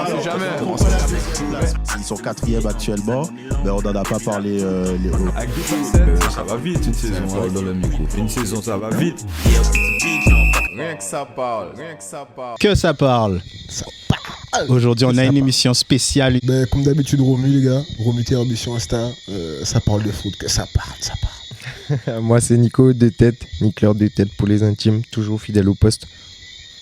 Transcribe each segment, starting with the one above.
sait jamais. Ils sont quatrième actuellement, mais on n'en a pas parlé. Avec 207, ça va vite une saison dans le micro. Une saison, ça va vite. Rien que ça parle, rien que ça parle. Que ça parle. Aujourd'hui, on a une émission spéciale. Ben, comme d'habitude, Romu, les gars. Romu TRB sur Insta. Ça parle de foot, que ça parle, ça parle. Moi, c'est Nico de tête, Nicleur de tête pour les intimes, toujours fidèle au poste.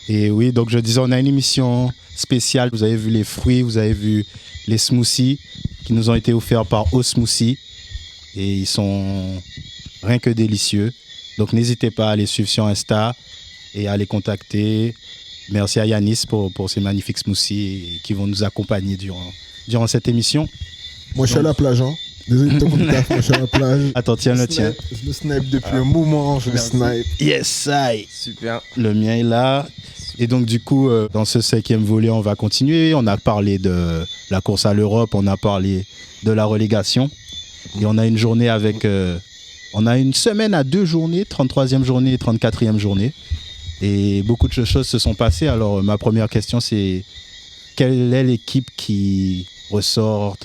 Et oui, donc je disais, on a une émission spéciale. Vous avez vu les fruits, vous avez vu les smoothies qui nous ont été offerts par Osmoothie. Et ils sont rien que délicieux. Donc n'hésitez pas à les suivre sur Insta et à les contacter. Merci à Yanis pour ces magnifiques smoothies qui vont nous accompagner durant cette émission. Moi, je suis à la plage, hein. Désolé de te couper, moi, je suis à la plage. Attends, tiens le tien. Je le snipe depuis un moment, je le snipe. Yes, I. Super. Le mien est là. Et donc, du coup, dans ce 5e volet, on va continuer. On a parlé de la course à l'Europe, on a parlé de la relégation. Et on a une journée avec... on a une semaine à 2 journées, 33e journée et 34e journée. Et beaucoup de choses se sont passées. Alors, ma première question, c'est quelle est l'équipe qui ressort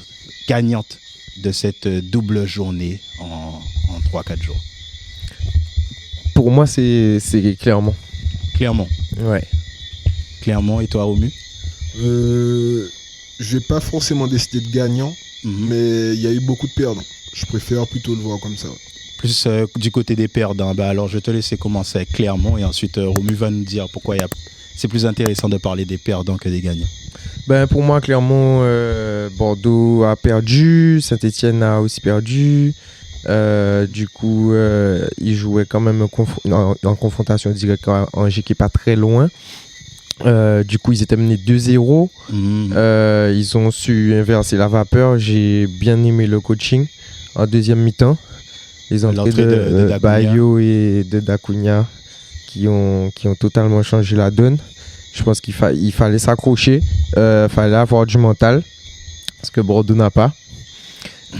gagnante de cette double journée en 3-4 jours? Pour moi, c'est Clermont. Clermont. Ouais. Clermont, et toi, Romu? Je vais pas forcément décider de gagnant, mais il y a eu beaucoup de perdants. Je préfère plutôt le voir comme ça. Plus du côté des perdants. Bah, alors, je vais te laisser commencer avec Clermont et ensuite, Romu va nous dire pourquoi c'est plus intéressant de parler des perdants que des gagnants. Ben, pour moi, Clermont, Bordeaux a perdu, Saint-Etienne a aussi perdu. Du coup, ils jouaient quand même en confrontation directe à Angers qui n'est pas très loin. Du coup, ils étaient menés 2-0. Ils ont su inverser la vapeur. J'ai bien aimé le coaching en deuxième mi-temps. Les entrées de Bayo et de Dacunia qui ont totalement changé la donne. Je pense qu'il fallait s'accrocher, fallait avoir du mental, ce que Bordeaux n'a pas.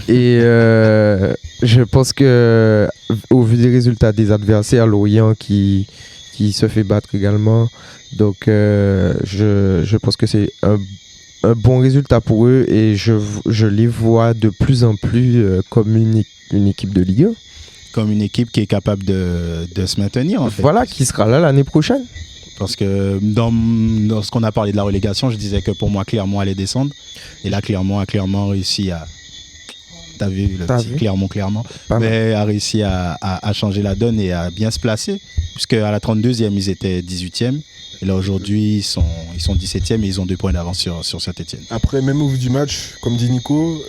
Et je pense que au vu des résultats des adversaires, Lorient qui se fait battre également, donc je pense que c'est un bon résultat pour eux et je les vois de plus en plus comme une équipe de Ligue 1. Comme une équipe qui est capable de se maintenir, en fait. Voilà, qui sera là l'année prochaine. Parce que lorsqu'on a parlé de la relégation, je disais que pour moi, Clermont allait descendre. Et là, Clermont a clairement réussi à... T'as vu le petit Clermont, mais a réussi à changer la donne et à bien se placer. Puisque à la 32e, ils étaient 18e. Et là, aujourd'hui, ils sont 17e et ils ont 2 points d'avance sur Saint-Etienne. Après, même au vu du match, comme dit Nico,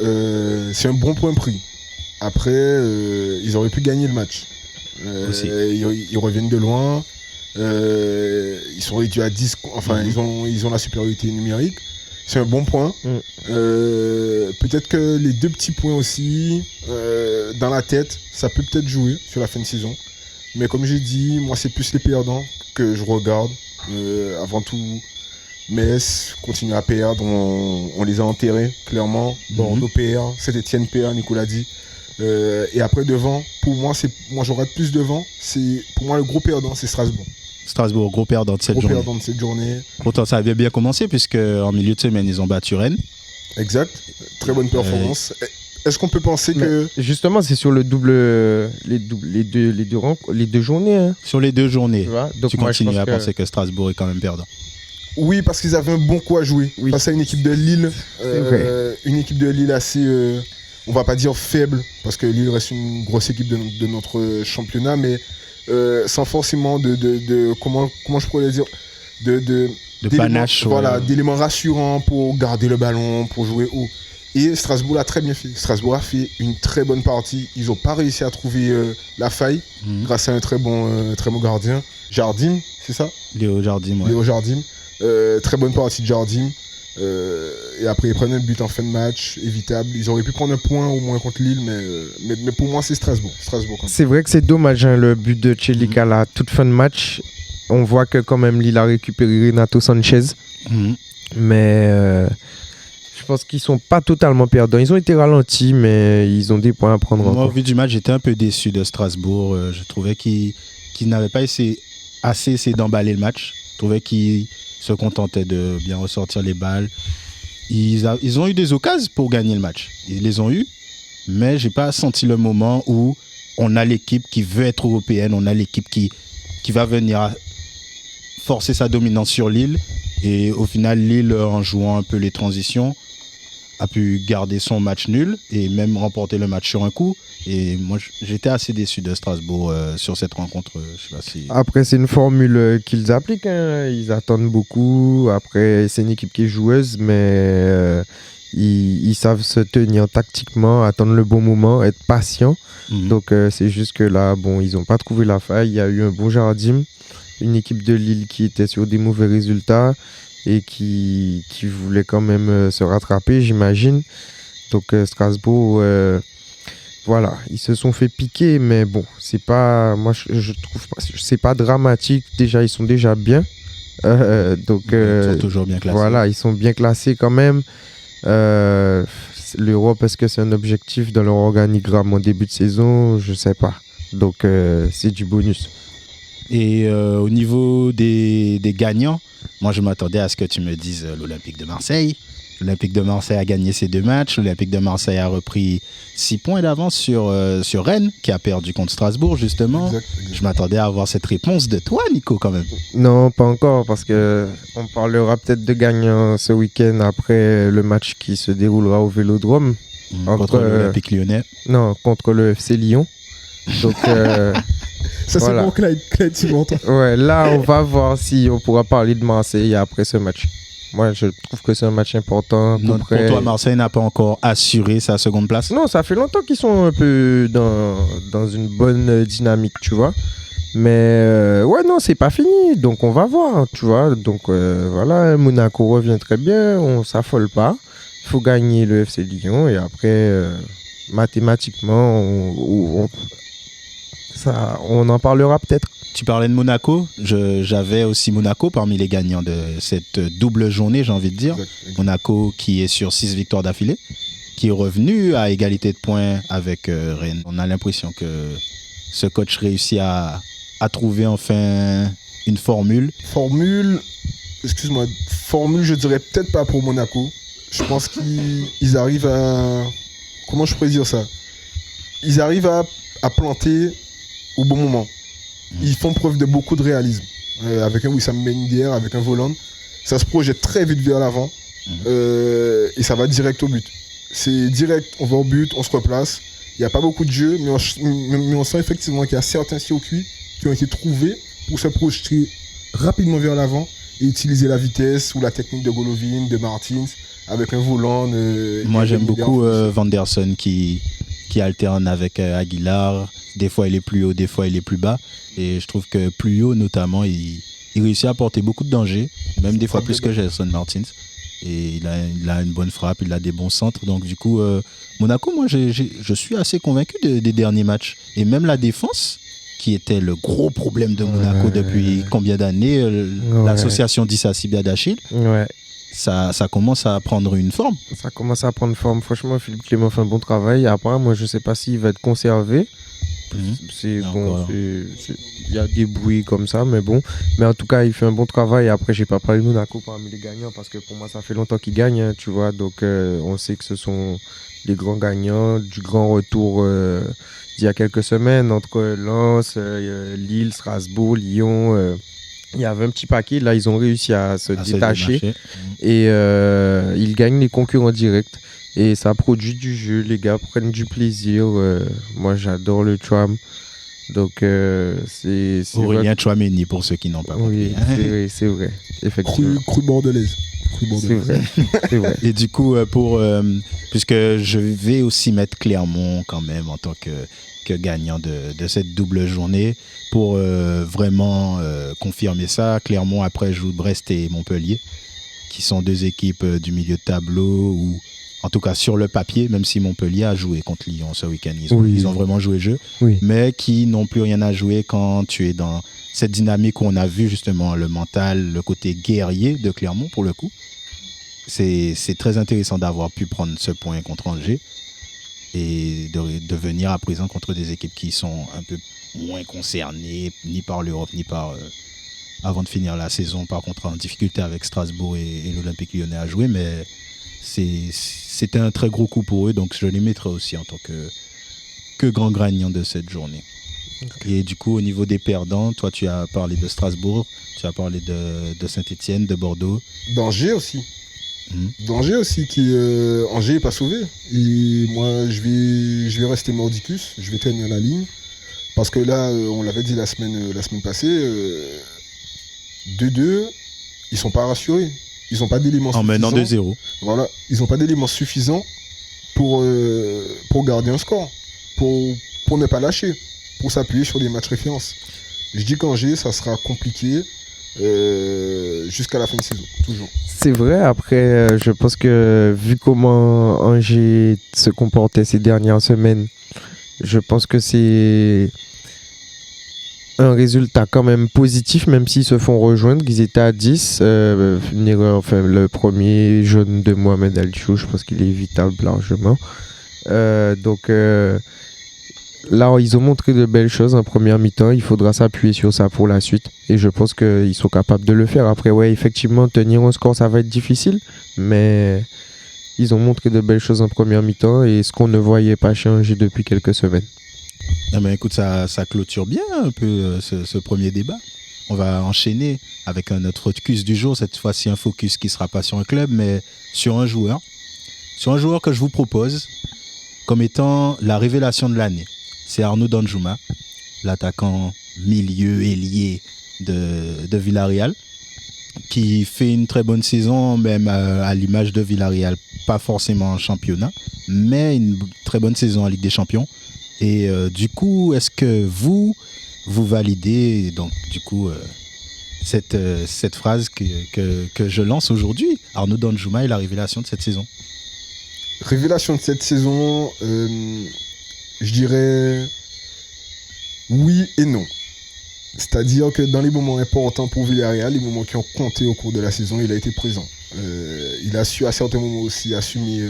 c'est un bon point pris. Après, ils auraient pu gagner le match. Ils reviennent de loin. Ils sont réduits à 10. Enfin, ils ont la supériorité numérique. C'est un bon point. Peut-être que les 2 petits points aussi, dans la tête, ça peut peut-être jouer sur la fin de saison. Mais comme j'ai dit, moi, c'est plus les perdants que je regarde. Avant tout, Metz continue à perdre. On les a enterrés, clairement. Bordeaux perd, Saint-Etienne perd, Nicolas dit. Et après, devant, pour moi, j'aurais plus devant. Pour moi, le gros perdant, c'est Strasbourg. Strasbourg, gros perdant de cette journée. Pourtant, ça avait bien commencé, puisque en milieu de semaine, ils ont battu Rennes. Exact. Très bonne performance. Est-ce qu'on peut penser que... Justement, c'est sur le double, les deux journées. Hein. Sur les 2 journées. Donc tu continues à penser que Strasbourg est quand même perdant. Oui, parce qu'ils avaient un bon coup à jouer. Face à une équipe de Lille. Une équipe de Lille assez... on va pas dire faible, parce que Lille reste une grosse équipe de notre championnat, mais sans forcément comment je pourrais le dire, de panache. Voilà, d'éléments rassurants pour garder le ballon, pour jouer haut. Et Strasbourg l'a très bien fait. Strasbourg a fait une très bonne partie. Ils n'ont pas réussi à trouver la faille grâce à un très bon gardien. Jardim, c'est ça? Léo Jardim, ouais. Léo Jardim. Très bonne partie de Jardim. Et après ils prennent un but en fin de match, évitable. Ils auraient pu prendre un point au moins contre Lille, mais pour moi c'est Strasbourg. C'est vrai que c'est dommage, hein, le but de Chelik à la toute fin de match. On voit que quand même Lille a récupéré Renato Sanchez. Mais je pense qu'ils sont pas totalement perdants. Ils ont été ralentis, mais ils ont des points à prendre en compte. Moi, au vu du match, j'étais un peu déçu de Strasbourg. Je trouvais qu'ils n'avaient pas essayé d'emballer le match. Je trouvais qu'ils se contentaient de bien ressortir les balles. ils ont eu des occasions pour gagner le match. Ils les ont eu, mais j'ai pas senti le moment où on a l'équipe qui veut être européenne, on a l'équipe qui va venir forcer sa dominance sur Lille. Et au final, Lille, en jouant un peu les transitions, a pu garder son match nul et même remporter le match sur un coup. Et moi, j'étais assez déçu de Strasbourg sur cette rencontre. Je sais pas si... Après, c'est une formule qu'ils appliquent. Hein. Ils attendent beaucoup. Après, c'est une équipe qui est joueuse, mais ils savent se tenir tactiquement, attendre le bon moment, être patient. Donc, c'est juste que là, bon, ils n'ont pas trouvé la faille. Il y a eu un bon Jardim, une équipe de Lille qui était sur des mauvais résultats et qui voulait quand même se rattraper, j'imagine. Donc, Strasbourg... voilà, ils se sont fait piquer, mais bon, c'est pas, moi je trouve pas, c'est pas dramatique. Déjà, ils sont déjà bien, donc ils sont toujours bien classés. Voilà, ils sont bien classés quand même. L'Europe, est-ce que c'est un objectif dans leur organigramme en début de saison? Je sais pas. Donc c'est du bonus. Et au niveau des gagnants, moi je m'attendais à ce que tu me dises l'Olympique de Marseille. L'Olympique de Marseille a gagné ses 2 matchs. L'Olympique de Marseille a repris 6 points d'avance sur Rennes, qui a perdu contre Strasbourg, justement. Exact. Je m'attendais à avoir cette réponse de toi, Nico, quand même. Non, pas encore, parce que on parlera peut-être de gagnants ce week-end après le match qui se déroulera au Vélodrome. Contre l'Olympique lyonnais. Non, contre le FC Lyon. Donc... Ça, c'est voilà. pour Clyde Simon. Ouais, là, on va voir si on pourra parler de Marseille après ce match. Moi, je trouve que c'est un match important. Non, pour toi, Marseille n'a pas encore assuré sa seconde place? Non, ça fait longtemps qu'ils sont un peu dans une bonne dynamique, tu vois. Mais ouais, non, c'est pas fini. Donc, on va voir, tu vois. Donc, voilà, Monaco revient très bien. On s'affole pas. Il faut gagner le FC Lyon. Et après, mathématiquement, on en parlera peut-être. Tu parlais de Monaco, j'avais aussi Monaco parmi les gagnants de cette double journée, j'ai envie de dire. Exact. Monaco qui est sur 6 victoires d'affilée, qui est revenu à égalité de points avec Rennes. On a l'impression que ce coach réussit à trouver enfin une formule. Formule, je dirais peut-être pas pour Monaco. Je pense qu'ils arrivent à... Comment je pourrais dire ça? Ils arrivent à planter au bon moment. Ils font preuve de beaucoup de réalisme. Avec un Wissam Ben Yedder, avec un Voland. Ça se projette très vite vers l'avant. Et ça va direct au but. C'est direct, on va au but, on se replace. Il n'y a pas beaucoup de jeux, mais on sent effectivement qu'il y a certains circuits qui ont été trouvés pour se projeter rapidement vers l'avant et utiliser la vitesse ou la technique de Golovin, de Martins, avec un Voland. Moi, j'aime beaucoup Vanderson qui alterne avec Aguilar. Des fois, il est plus haut, des fois, il est plus bas. Et je trouve que plus haut, notamment, il réussit à apporter beaucoup de danger, même des fois plus que Gelson Martins. Et il a une bonne frappe, il a des bons centres. Donc, du coup, Monaco, moi, je suis assez convaincu des derniers matchs. Et même la défense, qui était le gros problème de Monaco depuis combien d'années, l'association Dissassi Biadachil. Ouais. Ça commence à prendre une forme. Ça commence à prendre forme. Franchement, Philippe Clément fait un bon travail. Après, moi, je ne sais pas s'il va être conservé. C'est bon, il y a des bruits comme ça, mais bon. Mais en tout cas, il fait un bon travail. Après, j'ai pas parlé de Monaco parmi les gagnants parce que pour moi, ça fait longtemps qu'ils gagnent, hein, tu vois. Donc, on sait que ce sont les grands gagnants du grand retour d'il y a quelques semaines entre Lens, Lille, Strasbourg, Lyon. Il y avait un petit paquet. Là, ils ont réussi à se détacher et ils gagnent les concurrents directs. Et ça produit du jeu, les gars prennent du plaisir. Moi, j'adore le tram. Donc, c'est Aurélien Tchouaméni, pour ceux qui n'ont pas compris. Oui, c'est vrai. Effectivement. Cru bordelaise. C'est vrai. C'est vrai. Et du coup, puisque je vais aussi mettre Clermont quand même en tant que gagnant de cette double journée, pour vraiment confirmer ça. Clermont, après, joue Brest et Montpellier, qui sont 2 équipes du milieu de tableau où, en tout cas sur le papier, même si Montpellier a joué contre Lyon ce week-end, ils ont vraiment joué le jeu, mais qui n'ont plus rien à jouer quand tu es dans cette dynamique où on a vu justement le mental, le côté guerrier de Clermont pour le coup. C'est très intéressant d'avoir pu prendre ce point contre Angers et de venir à présent contre des équipes qui sont un peu moins concernées, ni par l'Europe, ni par... avant de finir la saison, par contre en difficulté avec Strasbourg et l'Olympique lyonnais à jouer, mais c'était un très gros coup pour eux, donc je les mettrai aussi en tant que grand gagnant de cette journée. Okay. Et du coup, au niveau des perdants, toi, tu as parlé de Strasbourg, tu as parlé de Saint-Etienne, de Bordeaux. D'Angers aussi. D'Angers aussi, qui Angers n'est pas sauvé. Et moi, je vais rester mordicus, je vais tenir la ligne. Parce que là, on l'avait dit la semaine passée, 2-2, ils sont pas rassurés. Ils n'ont pas d'éléments suffisants. En menant 2-0. Voilà, ils n'ont pas d'éléments suffisants pour garder un score, pour ne pas lâcher, pour s'appuyer sur des matchs références. Je dis qu'Angers, ça sera compliqué jusqu'à la fin de saison, toujours. C'est vrai, après, je pense que vu comment Angers se comportait ces dernières semaines, je pense que c'est un résultat quand même positif, même s'ils se font rejoindre, qu'ils étaient à 10. Le premier jaune de Mohamed Al-Chou, je pense qu'il est évitable largement. Là, ils ont montré de belles choses en première mi-temps. Il faudra s'appuyer sur ça pour la suite. Et je pense qu'ils sont capables de le faire. Après, ouais, effectivement, tenir un score, ça va être difficile. Mais ils ont montré de belles choses en première mi-temps. Et ce qu'on ne voyait pas changer depuis quelques semaines. Ah ben, écoute, ça clôture bien un peu ce premier débat. On va enchaîner avec notre focus du jour. Cette fois-ci, un focus qui ne sera pas sur un club, mais sur un joueur. Sur un joueur que je vous propose comme étant la révélation de l'année. C'est Arnaud Danjuma, l'attaquant milieu ailier de Villarreal, qui fait une très bonne saison, même à l'image de Villarreal, pas forcément en championnat, mais une très bonne saison en Ligue des Champions. Et du coup, est-ce que vous validez donc du coup cette phrase que je lance aujourd'hui? Arnaud Danjuma est la révélation de cette saison. Révélation de cette saison, je dirais oui et non. C'est-à-dire que dans les moments importants pour Villarreal, les moments qui ont compté au cours de la saison, il a été présent. Il a su à certains moments aussi assumer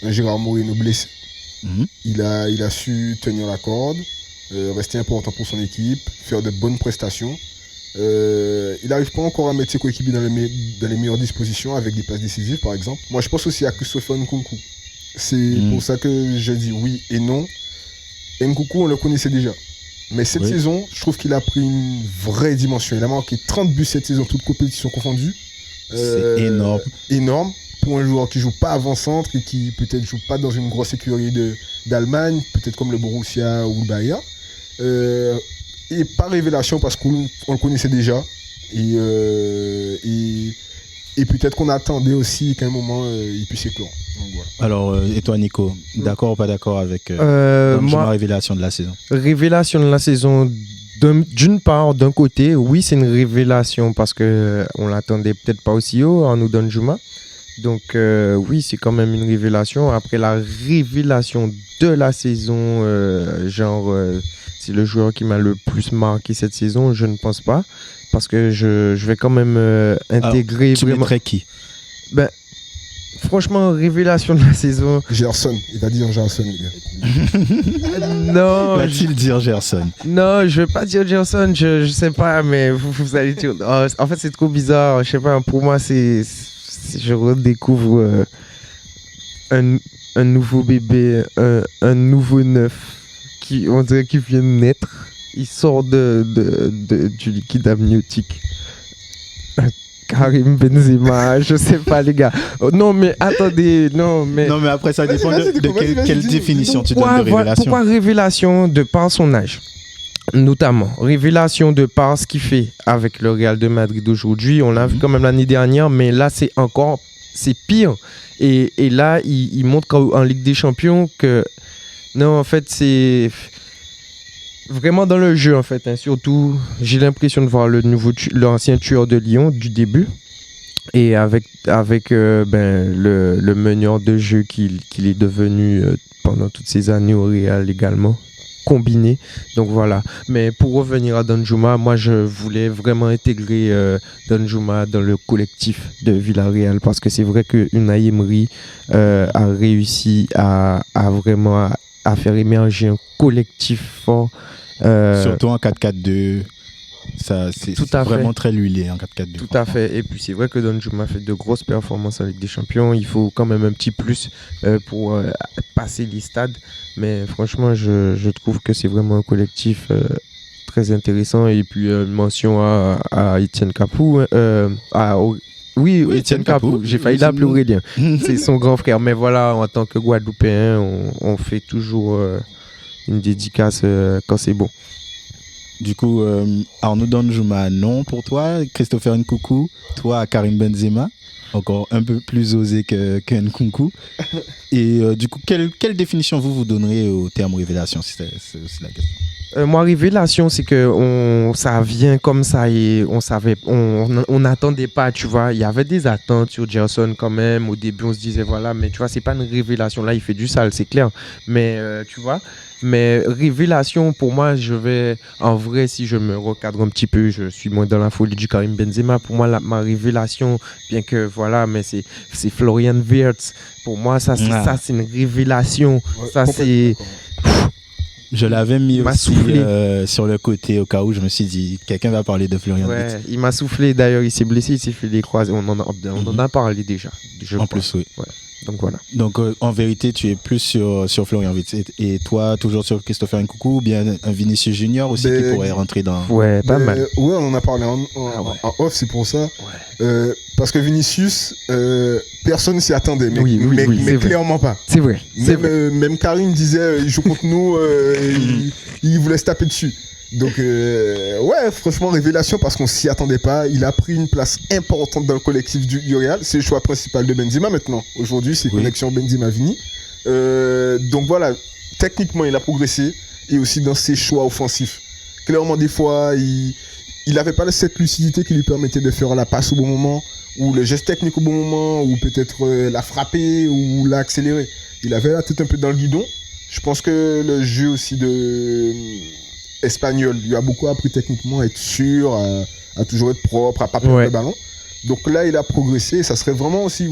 un Gérard Moreno blessé. Il a su tenir la corde, rester important pour son équipe, faire de bonnes prestations. Il n'arrive pas encore à mettre ses coéquipiers dans les meilleures dispositions avec des passes décisives par exemple. Moi je pense aussi à Christopher Nkunku. C'est pour ça que je dis oui et non. Nkunku on le connaissait déjà. Mais cette saison, je trouve qu'il a pris une vraie dimension. Il a marqué 30 buts cette saison, toutes compétitions confondues. C'est énorme. Énorme pour un joueur qui joue pas avant-centre et qui peut-être joue pas dans une grosse écurie d'Allemagne, peut-être comme le Borussia ou le Bayern. Et par révélation parce qu'on le connaissait déjà. Et peut-être qu'on attendait aussi qu'à un moment il puisse éclore. Donc, voilà. Alors, et toi Nico, d'accord ou pas d'accord avec moi, révélation de la saison? Révélation de la saison, d'une part, d'un côté, oui, c'est une révélation parce qu'on l'attendait peut-être pas aussi haut, Arnaud Danjuma. Donc oui, c'est quand même une révélation. Après la révélation de la saison, c'est le joueur qui m'a le plus marqué cette saison, je ne pense pas. Parce que je vais quand même intégrer... Alors, tu mettrais qui? Franchement, révélation de la saison... Gerson, il va dire Gerson, les gars. Non. Va-t-il dire Gerson? Non, je vais pas dire Gerson, je sais pas, mais vous allez dire... en fait, c'est trop bizarre, je sais pas, pour moi, je redécouvre un nouveau bébé, un nouveau neuf, on dirait qu'il vient de naître. Il sort du liquide amniotique. Karim Benzema, je sais pas les gars. Non mais attendez, non mais après ça dépend de quelle définition tu donnes de révélation. Pourquoi révélation de par son âge? Notamment, révélation de par ce qu'il fait avec le Real de Madrid aujourd'hui. On l'a vu quand même l'année dernière, mais là c'est pire. Et là, il montre en Ligue des Champions que non, en fait, c'est vraiment dans le jeu, en fait. Surtout, j'ai l'impression de voir l'ancien tueur de Lyon du début. Et avec le meneur de jeu qu'il est devenu pendant toutes ces années au Real également, combiné. Donc voilà. Mais pour revenir à Danjuma, moi, je voulais vraiment intégrer Danjuma dans le collectif de Villarreal parce que c'est vrai que Unai Emery a réussi à vraiment faire émerger un collectif fort. Surtout en 4-4-2. C'est Tout à vraiment fait. très huilé en 4-4-2. Tout à fait. Et puis c'est vrai que Danjuma fait de grosses performances en Ligue des Champions. Il faut quand même un petit plus pour passer les stades. Mais franchement, je trouve que c'est vraiment un collectif très intéressant. Et puis mention à Etienne Capou. Oui, Oui, Etienne Etienne Capou. Capou. J'ai failli l'appeler Aurélien. C'est son grand frère. Mais voilà, en tant que Guadeloupéen, on fait toujours une dédicace quand c'est bon. Du coup, Arnaud Danjuma, non pour toi. Christopher Nkunku, toi, Karim Benzema. Encore un peu plus osé que Nkunku. Et du coup, quelle définition vous donnerez au terme révélation? C'est aussi la question. Moi, révélation, c'est que ça vient comme ça et on n'attendait pas, tu vois. Il y avait des attentes sur Gerson quand même. Au début, on se disait, voilà, mais tu vois, c'est pas une révélation. Là, il fait du sale, c'est clair. Mais tu vois, mais révélation, pour moi, en vrai, si je me recadre un petit peu, je suis moins dans la folie du Karim Benzema. Pour moi, ma révélation, bien que, voilà, mais c'est Florian Wirtz. Pour moi, ça, c'est une révélation. Ouais, Ça, c'est... Je l'avais mis Il m'a aussi soufflé. sur le côté au cas où je me suis dit, quelqu'un va parler de Florian Wirtz. Ouais, il m'a soufflé d'ailleurs, il s'est blessé, il s'est fait des croisés. On en a parlé déjà. En plus, oui. Ouais. Donc voilà. Donc en vérité, tu es plus sur Florian Wirtz. Et toi, toujours sur Christopher Nkunku ou bien un Vinicius Junior aussi qui pourrait rentrer dans... Ouais, pas mal. Ouais, on en a parlé en off, c'est pour ça. Parce que Vinicius, personne s'y attendait, mais, Oui, mais c'est vrai. clairement pas. C'est vrai. Même Karim disait, il joue contre nous, il voulait se taper dessus. Donc, ouais, franchement, révélation parce qu'on s'y attendait pas. Il a pris une place importante dans le collectif du Real. C'est le choix principal de Benzema maintenant. Aujourd'hui, c'est connexion Benzema-Vini. Donc voilà, techniquement, il a progressé et aussi dans ses choix offensifs. Clairement, des fois, il n'avait pas cette lucidité qui lui permettait de faire la passe au bon moment ou le geste technique au bon moment ou peut-être la frapper ou l'accélérer. Il avait la tête un peu dans le guidon. Je pense que le jeu aussi espagnol lui a beaucoup appris techniquement à être sûr, à toujours être propre, à pas perdre le ballon. Donc là, il a progressé. Ça serait vraiment aussi,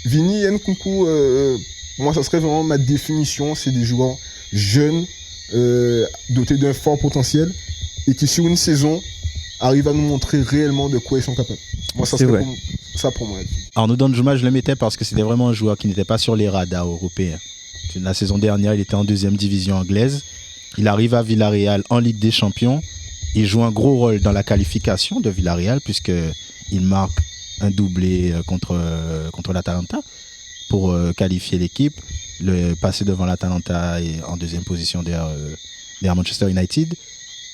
Vini et Nkunku, moi, ça serait vraiment ma définition. C'est des joueurs jeunes, dotés d'un fort potentiel et qui, sur une saison, arrivent à nous montrer réellement de quoi ils sont capables. Moi, ça serait ça pour moi. Arnaud Danjuma, je le mettais parce que c'était vraiment un joueur qui n'était pas sur les radars européens. La saison dernière, il était en 2e division anglaise. Il arrive à Villarreal en Ligue des Champions. Il joue un gros rôle dans la qualification de Villarreal puisqu'il marque un doublé contre l'Atalanta pour qualifier l'équipe. Passer devant l'Atalanta et en 2e position derrière Manchester United.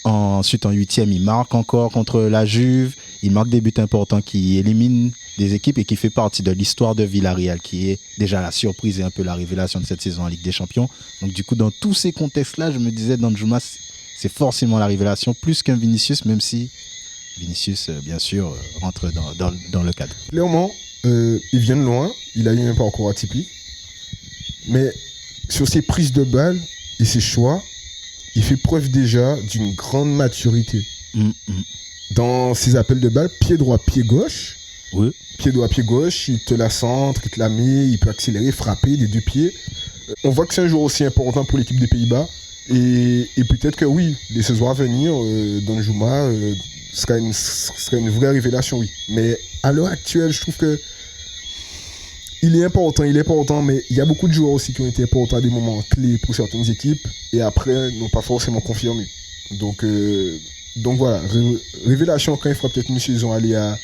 Ensuite, en 8e, il marque encore contre la Juve. Il marque des buts importants qui éliminent des équipes et qui fait partie de l'histoire de Villarreal, qui est déjà la surprise et un peu la révélation de cette saison en Ligue des Champions. Donc du coup, dans tous ces contextes-là, je me disais, Danjuma, c'est forcément la révélation, plus qu'un Vinicius, même si Vinicius, bien sûr, rentre dans le cadre. Clairement, il vient de loin, il a eu un parcours atypique, mais sur ses prises de balles et ses choix, il fait preuve déjà d'une grande maturité. Dans ses appels de balles, pied droit, pied gauche. Oui. Pied droit, pied gauche, il te la centre, il te la met, il peut accélérer, frapper des 2 pieds. On voit que c'est un joueur aussi important pour l'équipe des Pays-Bas. Et peut-être que oui, les saisons à venir, Danjuma serait une vraie révélation, oui. Mais à l'heure actuelle, je trouve que il est important, mais il y a beaucoup de joueurs aussi qui ont été importants à des moments clés pour certaines équipes et après n'ont pas forcément confirmé. Donc voilà, révélation quand il fera peut-être une saison aller à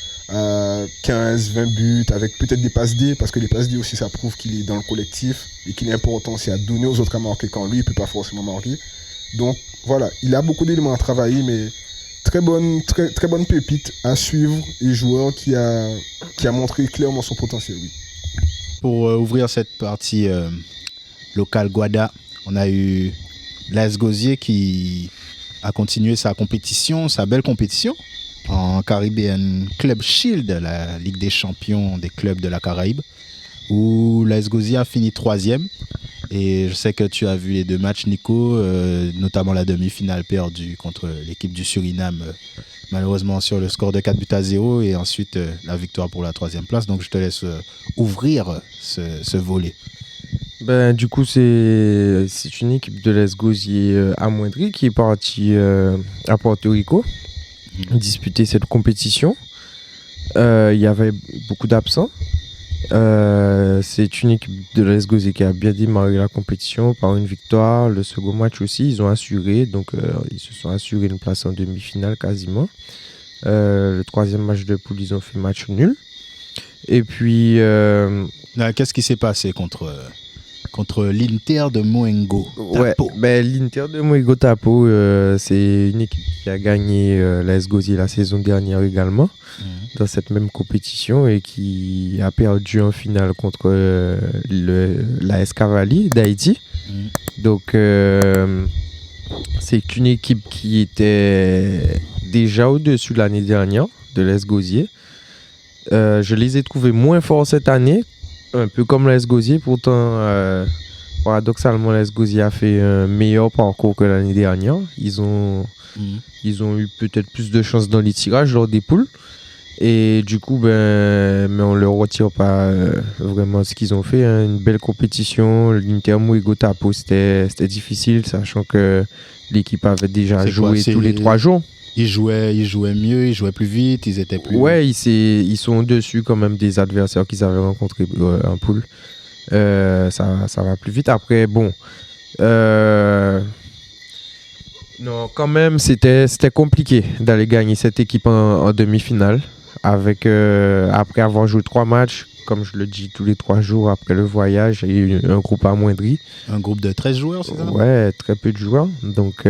15, 20 buts avec peut-être des passes D, parce que les passes D aussi ça prouve qu'il est dans le collectif et qu'il est important aussi à donner aux autres à marquer quand lui il peut pas forcément marquer. Donc voilà, il a beaucoup d'éléments à travailler, mais très bonne pépite à suivre et joueur qui a montré clairement son potentiel, oui. Pour ouvrir cette partie locale Guada, on a eu l'AS Gosier qui a continué sa belle compétition en Caribbean Club Shield, la Ligue des champions des clubs de la Caraïbe, où l'AS Gosier a fini 3e. Et je sais que tu as vu les 2 matchs, Nico, notamment la demi-finale perdue contre l'équipe du Suriname, malheureusement sur le score de 4-0, et ensuite la victoire pour la 3e place. Donc je te laisse ouvrir ce volet. Du coup, c'est une équipe de l'AS Gosier amoindrie qui est partie à Porto Rico. disputer cette compétition. Il y avait beaucoup d'absents. C'est une équipe de l'AS Gosier qui a bien démarré la compétition par une victoire. Le second match aussi, ils ont assuré. Donc, ils se sont assurés une place en demi-finale quasiment. Le troisième match de poule, ils ont fait match nul. Et puis... Qu'est-ce qui s'est passé contre l'Inter de Moengo Ouais, l'Inter de Moengo Tapo, c'est une équipe qui a gagné l'AS Gosier la saison dernière également, dans cette même compétition, et qui a perdu en finale contre l'AS Cavalier d'Haïti. Donc, c'est une équipe qui était déjà au-dessus de l'année dernière de l'AS Gosier. Je les ai trouvés moins forts cette année, un peu comme l'AS Gosier. Pourtant, paradoxalement, l'AS Gosier a fait un meilleur parcours que l'année dernière. Ils ont eu peut-être plus de chance dans les tirages lors des poules. Et du coup, mais on ne leur retire pas vraiment ce qu'ils ont fait. Une belle compétition. L'Inter Moengo Tapo, c'était difficile, sachant que l'équipe avait déjà joué tous les 3 jours. Ils jouaient mieux, ils jouaient plus vite, ils étaient plus... Ouais, ils sont au-dessus quand même des adversaires qu'ils avaient rencontrés en poule. Ça va plus vite. Après, bon... non, quand même, c'était compliqué d'aller gagner cette équipe en demi-finale. Après avoir joué 3 matchs, comme je le dis, tous les 3 jours après le voyage, il y a eu un groupe amoindri. Un groupe de 13 joueurs, c'est ça? Ouais, très peu de joueurs. Donc...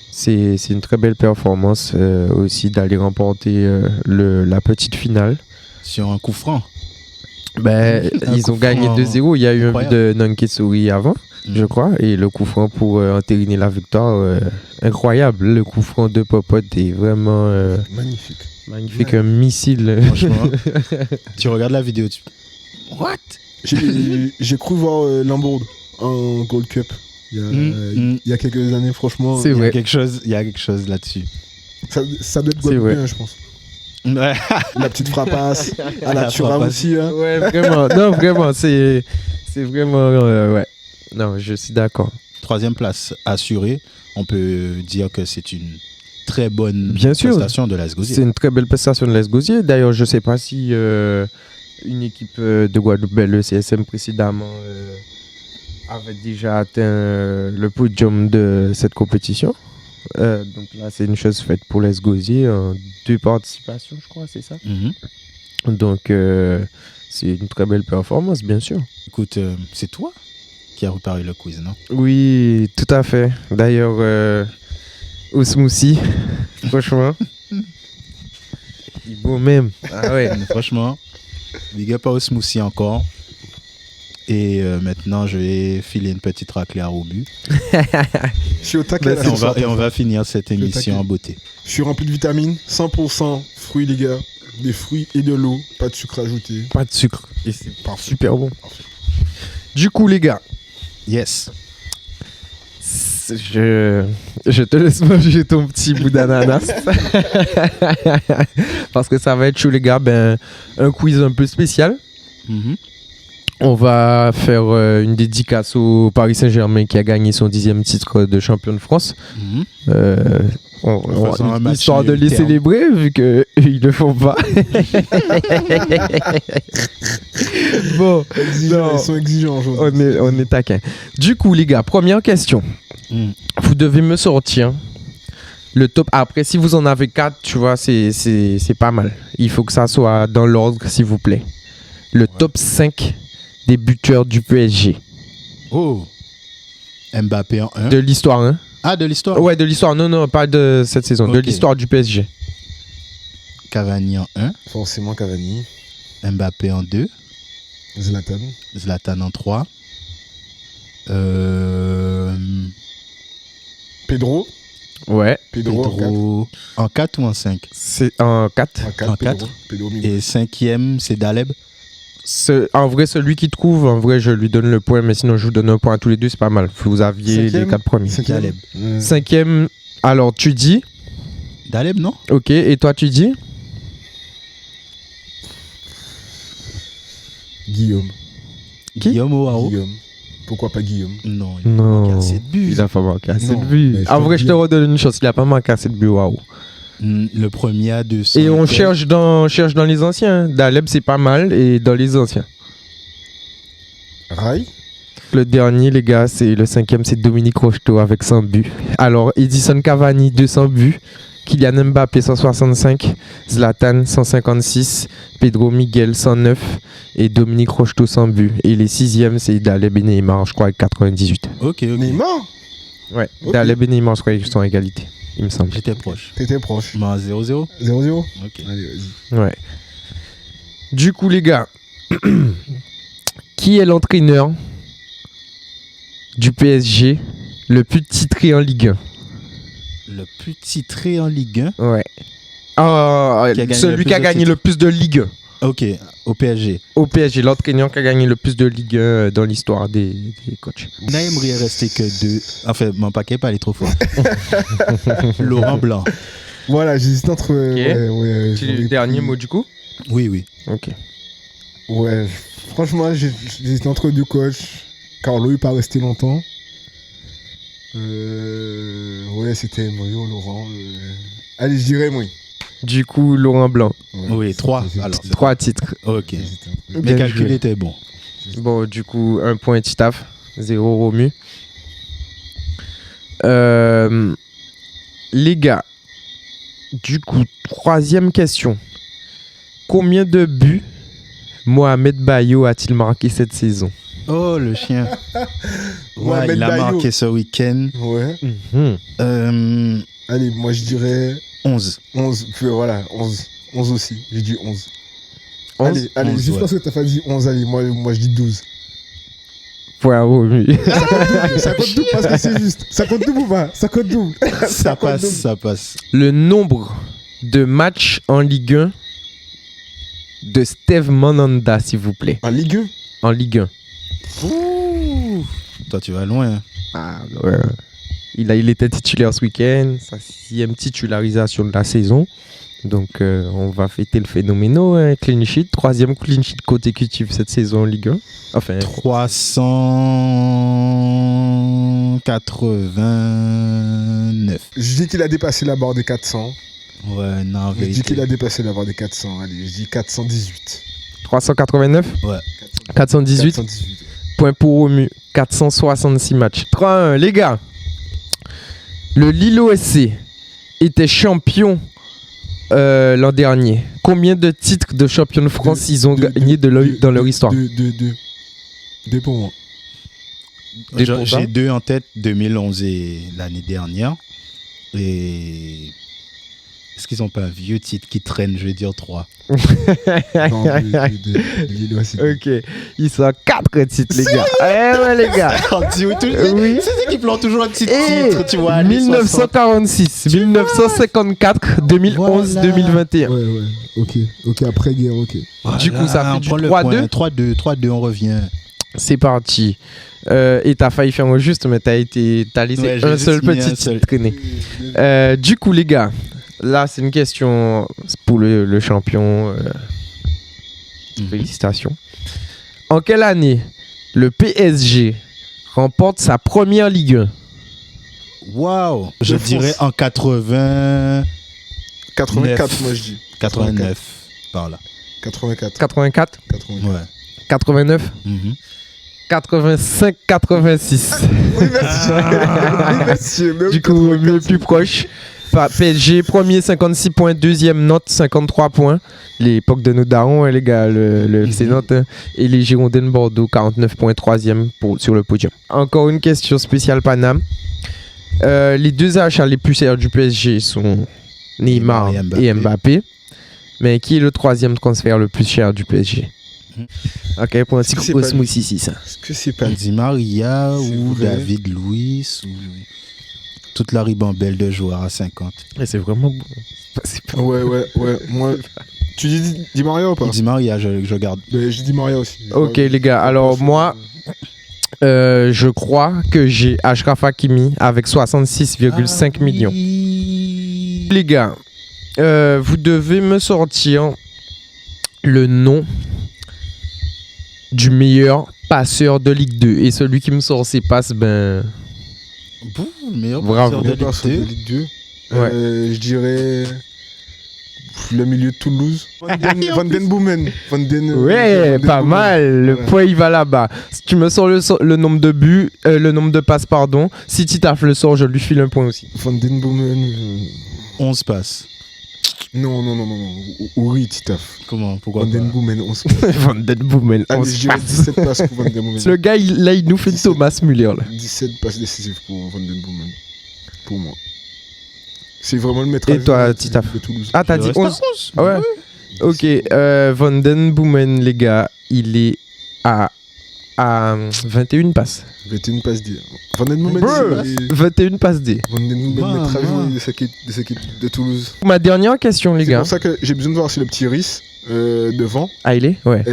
c'est une très belle performance aussi d'aller remporter la petite finale. Sur un coup franc. Ils ont gagné 2-0. Il y a eu un but de Nanketsuri avant, je crois. Et le coup franc pour entériner la victoire, incroyable. Le coup franc de Popote est vraiment... magnifique. Magnifique, un missile. Franchement, tu regardes la vidéo, What? J'ai cru voir Lambourd en Gold Cup. Il y a quelques années, franchement. C'est vrai. Il y a quelque chose là-dessus. Ça doit être Guadeloupéen, je pense. Ouais. La petite frappasse à la Thuram aussi. Hein. Ouais, vraiment. Non, vraiment, c'est vraiment... ouais. Non, je suis d'accord. 3e place assurée. On peut dire que c'est une très bonne Bien prestation de l'AS Gosier. C'est une très belle prestation de l'AS Gosier. D'ailleurs, je ne sais pas si une équipe de Guadeloupe, le CSM précédemment... avait déjà atteint le podium de cette compétition. Donc là, c'est une chose faite pour l'AS Gosier en 2 participations, je crois, c'est ça. Donc, c'est une très belle performance, bien sûr. Écoute, c'est toi qui as préparé le quiz, non? Oui, tout à fait. D'ailleurs, au smoothie, franchement, il est beau même. Ah ouais. Franchement, big up au smoothie encore. Et maintenant, je vais filer une petite raclée à Robu. Je suis au taquet. Et on va finir cette émission en beauté. Je suis rempli de vitamines, 100% fruits, les gars. Des fruits et de l'eau, pas de sucre ajouté. Pas de sucre. Et c'est super bon. Du coup, les gars. Yes. Je te laisse manger ton petit bout d'ananas. Parce que ça va être chaud, les gars. Un quiz un peu spécial. On va faire une dédicace au Paris Saint-Germain qui a gagné son 10e titre de champion de France. Histoire de les célébrer, vu qu'ils ne le font pas. Bon, ils sont exigeants aujourd'hui. On est taquin. Du coup, les gars, première question. Vous devez me sortir le top. Après, si vous en avez 4, tu vois, c'est pas mal. Il faut que ça soit dans l'ordre, s'il vous plaît. Le top 5 des buteurs du PSG. Oh, Mbappé en 1. De l'histoire, hein? Ah, de l'histoire? Ouais, de l'histoire. Non, pas de cette saison. Okay. De l'histoire du PSG. Cavani en 1. Forcément Cavani. Mbappé en 2. Zlatan en 3. Pedro. Ouais. Pedro en 4 ou en 5? C'est en 4. En 4. Et 5e, c'est Daleb. En vrai, celui qui trouve, en vrai, je lui donne le point, mais sinon, je vous donne un point à tous les deux, c'est pas mal. Vous aviez les 4 premiers. 5e, alors tu dis Daleb, non? Ok, et toi, tu dis Guillaume. Guillaume Ouao. Guillaume. Pourquoi pas Guillaume? Non, il a pas marqué assez de buts. Il a pas marqué assez de buts. En vrai, je te redonne une chance, il a pas marqué assez de buts, waouh. Le premier à 200. Et on cherche dans les anciens. Daleb, c'est pas mal. Et dans les anciens. Rai. Le dernier, les gars, c'est le 5e, c'est Dominique Rocheteau avec 100 buts. Alors, Edison Cavani, 200 buts. Kylian Mbappé, 165. Zlatan, 156. Pedro Miguel, 109. Et Dominique Rocheteau, 100 buts. Et les 6e, c'est Daleb et Neymar, je crois, avec 98. Ok. Neymar. Ouais, Ok. Daleb et Neymar, je crois qu'ils sont à égalité, il me semble. J'étais proche. T'étais proche. Bah, 0-0. 0-0. Ok. Allez, vas-y. Ouais. Du coup, les gars, qui est l'entraîneur du PSG le plus titré en Ligue Le plus titré en Ligue 1. 1? Ouais. Ah, Qui a gagné le celui plus qui a de gagné titres. le plus de Ligue 1. Ok, au PSG. Au PSG, l'entraîneur qui a gagné le plus de Ligue 1 dans l'histoire des coachs. Naïm est resté que 2. Enfin, mon paquet pas, il est trop fort. Laurent Blanc. Voilà, j'hésite entre. Ouais, C'est le dernier mot du coup? Oui, oui. Ok. Ouais, franchement, j'hésite entre deux coachs. Carlo, il pas resté longtemps. Ouais, c'était Moyo, Laurent. Allez, je dirais moi. Du coup, Laurent Blanc. Ouais. Oui, 3. J'hésite. Alors, c'est 3 titres. ok. J'hésite un peu. Les Bien calculs joué. étaient bons. Bon, du coup, 1 point Titaf, 0 Romu. Les gars, du coup, 3e question. Combien de buts Mohamed Bayo a-t-il marqué cette saison? Oh, le chien. Ouais, Mohamed il a Bayo. marqué ce week-end. Ouais. Allez, moi je dirais 11. 11. Voilà, 11. 11 aussi. J'ai dit 11. 11 Allez, 11, juste ouais. parce que t'as pas dit 11, allez, moi je dis 12. Point à Romu. Ça compte double parce que c'est juste. Ça compte double ou pas? Ça compte double. Ça compte passe, double. ça passe. Le nombre de matchs en Ligue 1 de Steve Monanda, s'il vous plaît. En Ligue 1. En Ligue 1. Toi, tu vas loin. Hein. Ah, ouais. Il était titulaire ce week-end, sa 6e titularisation de la saison. Donc, on va fêter le phénoméno. Hein. Clean sheet, 3e clean sheet consécutif cette saison en Ligue 1. Enfin, 389. Je dis qu'il a dépassé la barre des 400. Ouais, non, en Je dis vérité. qu'il a dépassé la barre des 400. Allez, je dis 418. 389, Ouais. 418, 418. point pour Romu, 466 matchs. 3-1, les gars. Le Lille OSC était champion l'an dernier. Combien de titres de champion de France ils ont gagné dans leur histoire? Deux pour moi. Des pour toi? J'ai 2 en tête, 2011 et l'année dernière. Et est-ce qu'ils n'ont pas un vieux titre qui traîne? Je vais dire 3. Non, Lille aussi. Ok, ils sont à 4 titres, les gars. Ouais, les gars. Oui. Ces équipes ont toujours un petit Et titre, tu vois. 1946, 1954, 2011, Voilà. 2021. Ouais. Ok, après-guerre, ok. Du coup, ça fait du 3-2. 3-2, on revient. C'est parti. Et t'as failli faire un juste, mais t'as laissé Ouais, j'ai un juste seul mis petit un seul. titre traîner. Du coup, les gars, là, c'est une question pour le champion. Félicitations. En quelle année le PSG remporte sa première Ligue 1? Waouh. Je De France. dirais en 80... 84, moi je dis. 89, par là. 84. 84, 84. Ouais. 89, Mhm. 85, 86. Oui, merci. Oui, merci. Mais Du coup, mieux plus proche. PSG, premier 56 points, deuxième Nantes 53 points. L'époque de nos darons, hein, les gars, le FC Nantes. Hein. Et les Girondins de Bordeaux, 49 points, troisième sur le podium. Encore une question spéciale Paname. Les deux achats les plus chers du PSG sont Neymar et Mbappé. Mais qui est le troisième transfert le plus cher du PSG? Ok, pour un petit C'est gros pas smoothie ici, ça. Est-ce que c'est pas Di Maria C'est ou vrai. David Luiz ou toute la ribambelle de joueurs à 50. C'est vraiment bon. C'est pas- Ouais. Moi, tu dis Di Maria ou pas? Di Maria, je garde. Je dis Maria aussi. Ok, les gars, alors moi, je crois que j'ai Achraf Hakimi avec 66,5 millions. Les gars, vous devez me sortir le nom du meilleur passeur de Ligue 2. Et celui qui me sort ses passes, ben... Bouh, le meilleur Bravo. passeur de Ligue 2. Ligue 2. Ouais. Je dirais le milieu de Toulouse. Van Den Boomen. Ouais, pas mal. Le point, il va là-bas. Si tu me sors le nombre de buts, le nombre de passes, pardon. Si Titaf le sort, je lui file un point aussi. Van Den Boomen. 11 passes. Non. Oui, Titaf. Comment? Pourquoi Van pas? Den Boomen, 11 Van Den Boomen. Allez, je dirais 17 passes pour Van Den Boomen. Le gars, là, il nous fait 17. Thomas Müller. Là. 17 passes décisives pour Van Den Boomen. Pour moi. C'est vraiment le maître à Et toi, jouer Titaf? de Toulouse. Ah, t'as Il dit reste à 11? 11. Ouais. Ok, Van Den Boomen, les gars, il est à 21 passes. 21 passes D. Van Den Boomen, Brr. c'est 21 passes D. Van Den Boomen, Bah, maître à bah. jouer de cette équipe de Toulouse. Ma dernière question, les C'est gars. pour ça que j'ai besoin de voir si le petit Rhys devant. Ah, il est? Ouais.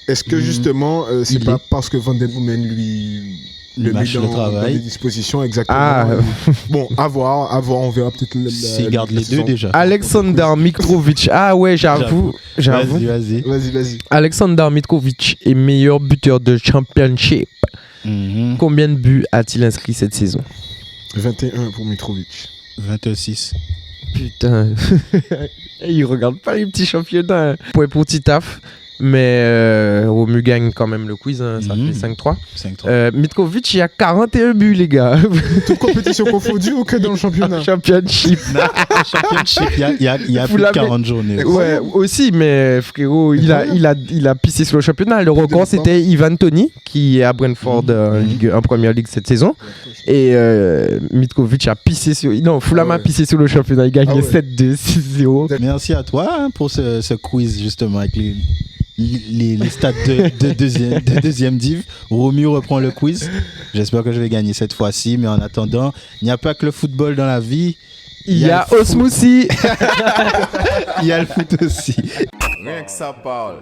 Est-ce que justement, c'est Il pas est. parce que Van Den Boomen lui Lui mâche le dans des travail. dispositions exactement. Ah. Bon, à voir, on verra peut-être S'il garde les deux saison. déjà. Alexander Mitrovic. Ah ouais, j'avoue. Vas-y. Vas-y. Alexander Mitrovic est meilleur buteur de Championship. Mhm. Combien de buts a-t-il inscrit cette saison? 21 pour Mitrovic. 26. Putain. Il regarde pas les petits championnats. Point pour Titaf. Mais Romu gagne quand même le quiz. Hein, ça Mhm. fait 5-3. 5-3. Mitrovic, il y a 41 buts, les gars. Toute compétition confondue ou que dans le championnat? Championship. Championship, il y a Vous plus de l'avez- 40 journées. Ouais, aussi, mais frérot, il a pissé sur le championnat. Le record, c'était Ivan Toney, qui est à Brentford en première ligue cette saison. Et Mitrovic a pissé sur. Non, Fulham Ah a ouais. pissé sur le championnat. Il gagne Ah ouais. 7-2, 6-0. Merci à toi hein, pour ce quiz justement avec les stats de deuxième div. Romu reprend le quiz. J'espère que je vais gagner cette fois-ci. Mais en attendant, il n'y a pas que le football dans la vie. Il y a le foot. Osmoussi. Il y a le foot aussi. Rien que ça parle.